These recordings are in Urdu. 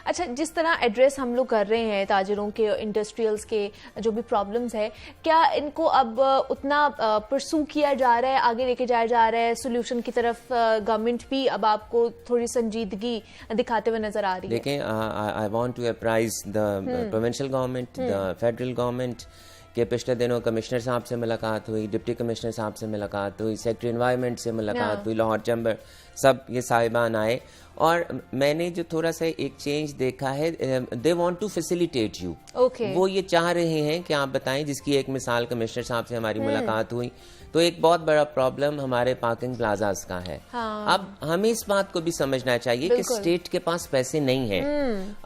اچھا جس طرح ایڈریس ہم لوگ کر رہے ہیں تاجروں کے انڈسٹریلز کے جو بھی پرابلمز ہے, کیا ان کو اب اتنا پرسو کیا جا رہا ہے, آگے لے کے جایا جا رہا ہے سولوشن کی طرف؟ گورنمنٹ بھی اب آپ کو تھوڑی سنجیدگی دکھاتے ہوئے نظر آ رہی ہے. دیکھیں, I want to apprise the provincial government, the federal government کہ پچھلے دنوں کمشنر صاحب سے ملاقات ہوئی, ڈپٹی کمشنر صاحب سے ملاقات ہوئی, سیکٹری انوائرمنٹ سے ملاقات ہوئی, لاہور چیمبر, سب یہ صاحبان آئے, اور میں نے جو تھوڑا سا ایک چینج دیکھا ہے, they want to facilitate you. وہ یہ چاہ رہے ہیں کہ آپ بتائیں, جس کی ایک مثال کمشنر صاحب سے ہماری ملاقات ہوئی, تو ایک بہت بڑا پرابلم ہمارے پارکنگ پلازاز کا ہے. اب ہمیں اس بات کو بھی سمجھنا چاہیے کہ اسٹیٹ کے پاس پیسے نہیں ہیں.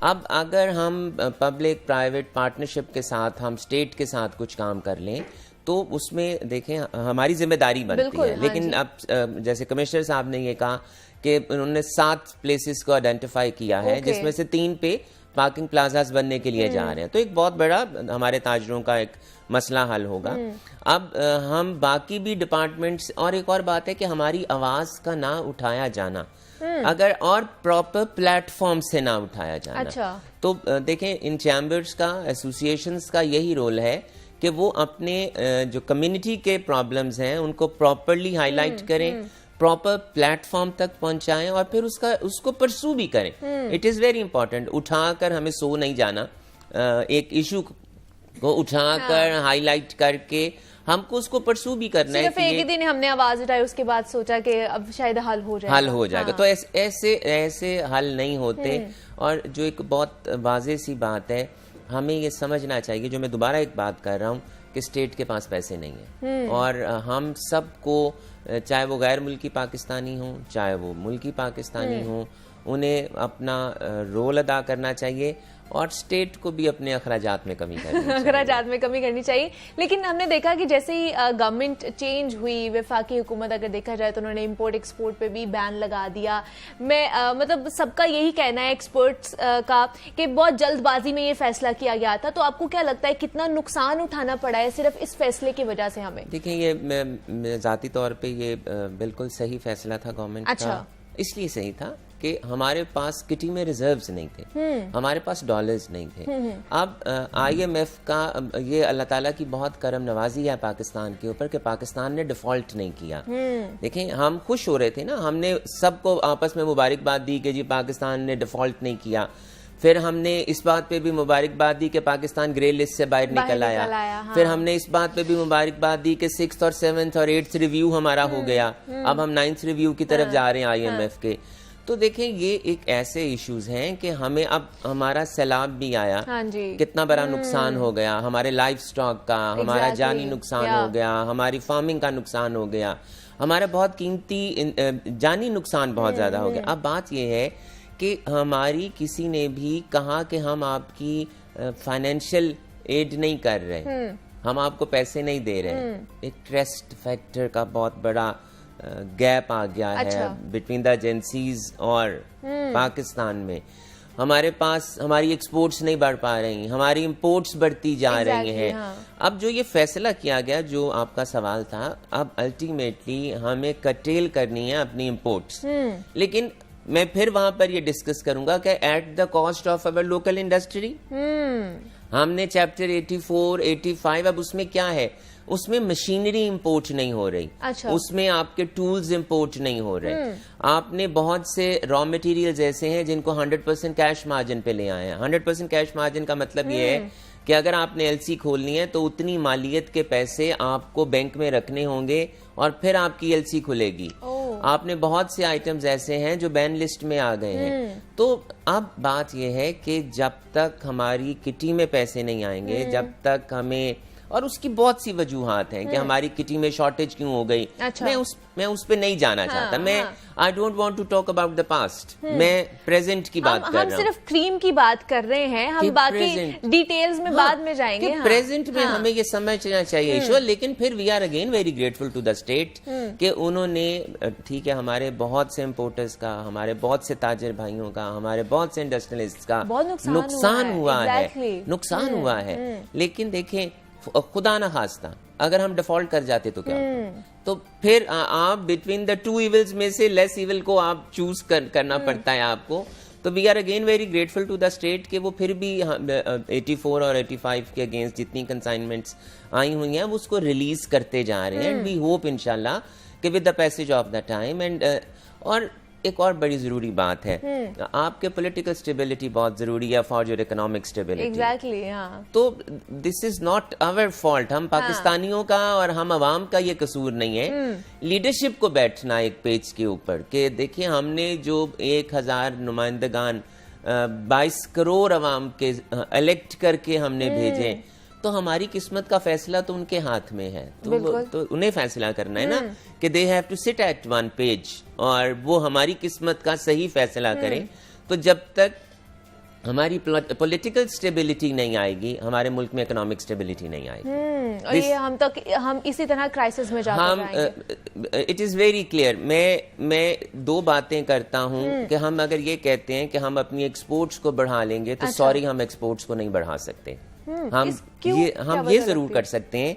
اب اگر ہم پبلک پرائیویٹ پارٹنرشپ کے ساتھ ہم اسٹیٹ کے ساتھ کچھ کام کر لیں تو اس میں دیکھیں ہماری ذمہ داری بنتی ہے. لیکن اب جیسے کمشنر صاحب نے یہ کہا کہ انہوں نے 7 پلیسز کو آئیڈینٹیفائی کیا ہے, جس میں سے 3 پہ پارکنگ پلازاز بننے کے لیے جا رہے ہیں, تو ایک بہت بڑا ہمارے تاجروں کا ایک مسئلہ حل ہوگا. اب ہم باقی بھی ڈپارٹمنٹس, اور ایک اور بات ہے کہ ہماری آواز کا نہ اٹھایا جانا, اگر اور پراپر پلیٹ فارم سے نہ اٹھایا جانا, تو دیکھیں ان چیمبرز کا, ایسوسیشنز کا یہی رول ہے کہ وہ اپنے جو کمیونٹی کے پرابلمز ہیں ان کو پراپرلی ہائی لائٹ کریں, پراپر پلیٹ فارم تک پہنچائیں, اور پھر اس کو پرسو بھی کریں. It is very important. اٹھا کر ہمیں سو نہیں جانا, ایک ایشو کو اٹھا کر ہائی لائٹ کر کے ہم کو اس کو پرسو بھی کرنا ہے. صرف ایک ہی دن ہم نے آواز اٹھائی, اس کے بعد سوچا کہ اب شاید حل ہو جائے گا. تو ایسے حل نہیں ہوتے. اور جو ایک بہت واضح سی بات ہے, ہمیں یہ سمجھنا چاہیے, جو میں دوبارہ ایک بات کر رہا ہوں, کہ اسٹیٹ کے پاس پیسے نہیں ہیں, اور ہم سب کو, چاہے وہ غیر ملکی پاکستانی ہوں چاہے وہ ملکی پاکستانی ہوں, انہیں اپنا رول ادا کرنا چاہیے, اور اسٹیٹ کو بھی اپنے اخراجات میں کمی کرنی چاہیے. لیکن ہم نے دیکھا کہ جیسے ہی گورنمنٹ چینج ہوئی, وفاقی حکومت اگر دیکھا جائے تو انہوں نے امپورٹ ایکسپورٹ پہ بھی بین لگا دیا. مطلب سب کا یہی کہنا ہے ایکسپرٹس کا کہ بہت جلد بازی میں یہ فیصلہ کیا گیا تھا. تو آپ کو کیا لگتا ہے کتنا نقصان اٹھانا پڑا ہے صرف اس فیصلے کی وجہ سے ہمیں؟ دیکھیں, یہ ذاتی طور پہ یہ بالکل صحیح فیصلہ تھا گورنمنٹ کا. اس لیے صحیح تھا کہ ہمارے پاس کٹی میں ریزروز نہیں تھے, ہمارے پاس ڈالرز نہیں تھے. اب آئی ایم ایف کا یہ اللہ تعالیٰ کی بہت کرم نوازی ہے پاکستان کے اوپر کہ پاکستان نے ڈیفالٹ نہیں کیا. دیکھیں, ہم خوش ہو رہے تھے نا, ہم نے سب کو آپس میں مبارکباد دی کہ جی پاکستان نے ڈیفالٹ نہیں کیا. پھر ہم نے اس بات پہ بھی مبارکباد دی کہ پاکستان گرے لسٹ سے باہر نکل آیا. پھر ہم نے اس بات پہ بھی مبارکباد دی کہ 6th اور 7th اور 8th ریویو ہمارا ہو گیا. اب ہم 9th ریویو کی طرف جا رہے ہیں آئی ایم ایف کے. تو دیکھیں, یہ ایک ایسے ایشوز ہیں کہ ہمیں اب ہمارا سیلاب بھی آیا, کتنا بڑا نقصان ہو گیا, ہمارے لائف سٹاک کا ہمارا جانی نقصان ہو گیا, ہماری فارمنگ کا نقصان ہو گیا, ہمارا بہت قیمتی جانی نقصان بہت زیادہ ہو گیا. اب بات یہ ہے کہ ہماری کسی نے بھی کہا کہ ہم آپ کی فائنینشیل ایڈ نہیں کر رہے, ہم آپ کو پیسے نہیں دے رہے. ایک ٹرسٹ فیکٹر کا بہت بڑا گیپ آ گیا ہے بٹوین دا ایجنسیز اور پاکستان میں. ہمارے پاس ہماری ایکسپورٹس نہیں بڑھ پا رہی, ہماری امپورٹس بڑھتی جا رہی ہیں. اب جو یہ فیصلہ کیا گیا, جو آپ کا سوال تھا, اب الٹیمیٹلی ہمیں کٹیل کرنی ہے اپنی امپورٹس. لیکن میں پھر وہاں پر یہ ڈسکس کروں گا کہ at the cost of our local industry. ہم نے چیپٹر 84 85, اب اس میں کیا ہے, اس میں مشینری امپورٹ نہیں ہو رہی, اس میں آپ کے ٹولز امپورٹ نہیں ہو رہے. آپ نے بہت سے را مٹیریلز ایسے ہیں جن کو 100% کیش مارجن پہ لے آئے ہیں. 100% کیش مارجن کا مطلب یہ ہے کہ اگر آپ نے ایل سی کھولنی ہے تو اتنی مالیت کے پیسے آپ کو بینک میں رکھنے ہوں گے اور پھر آپ کی ایل سی کھلے گی. آپ نے بہت سے آئٹمز ایسے ہیں جو بین لسٹ میں آ گئے ہیں. تو اب بات یہ ہے کہ جب تک ہماری کٹی میں پیسے نہیں آئیں گے, جب تک ہمیں, اور اس کی بہت سی وجوہات ہیں کہ ہماری کٹی میں شارٹیج کیوں ہو گئی, میں اس پہ نہیں جانا چاہتا. میں I don't want to talk about the past. میں پریزنٹ کی بات کر رہا ہوں. ہم صرف کریم کی بات کر رہے ہیں, ہم باقی ڈیٹیلز میں بعد میں جائیں گے. پریزنٹ میں ہمیں یہ سمجھنا چاہیے ایشو. لیکن پھر we are again very grateful to the state کہ انہوں نے, ٹھیک ہے, ہمارے بہت سے امپورٹرز کا, ہمارے بہت سے تاجر بھائیوں کا, ہمارے بہت سے انڈسٹریلسٹ کا نقصان ہوا ہے. لیکن دیکھیں, خدا نہ خواستہ اگر ہم ڈیفالٹ کر جاتے تو کیا ہوتا, تو پھر آپ بٹوین دا ٹو ایولز میں سے لیس ایول کو آپ چوز کرنا پڑتا ہے آپ کو. تو تو we are again very grateful to the state کہ وہ پھر بھی 84 اور 85 کے اگینسٹ جتنی کنسائنمنٹس آئی ہوئی ہیں وہ اس کو ریلیز کرتے جا رہے ہیں. اینڈ وی ہوپ انشاءاللہ کہ with the passage of the time. And اور ایک اور بڑی ضروری بات ہے, آپ کے پولیٹیکل اسٹیبلٹی بہت ضروری ہے for your economic stability. Exactly, ہاں. تو دس از ناٹ آور فالٹ, ہم پاکستانیوں کا اور ہم عوام کا یہ قصور نہیں ہے. لیڈرشپ کو بیٹھنا ایک پیج کے اوپر کہ دیکھیں ہم نے جو 1000 نمائندگان 22 کروڑ عوام کے الیکٹ کر کے ہم نے بھیجے, تو ہماری قسمت کا فیصلہ تو ان کے ہاتھ میں ہے. تو انہیں فیصلہ کرنا ہے نا کہ they have to sit at one page, اور وہ ہماری قسمت کا صحیح فیصلہ کریں. تو جب تک ہماری پولیٹیکل اسٹیبلٹی نہیں آئے گی, ہمارے ملک میں اکنامک اسٹیبلٹی نہیں آئے گی. اور یہ ہم اسی طرح کرائسس میں جاتے رہیں گے. It is very clear. میں 2 باتیں کرتا ہوں کہ ہم اگر یہ کہتے ہیں کہ ہم اپنی ایکسپورٹس کو بڑھا لیں گے, تو سوری ہم ایکسپورٹس کو نہیں بڑھا سکتے. ہم یہ ضرور کر سکتے ہیں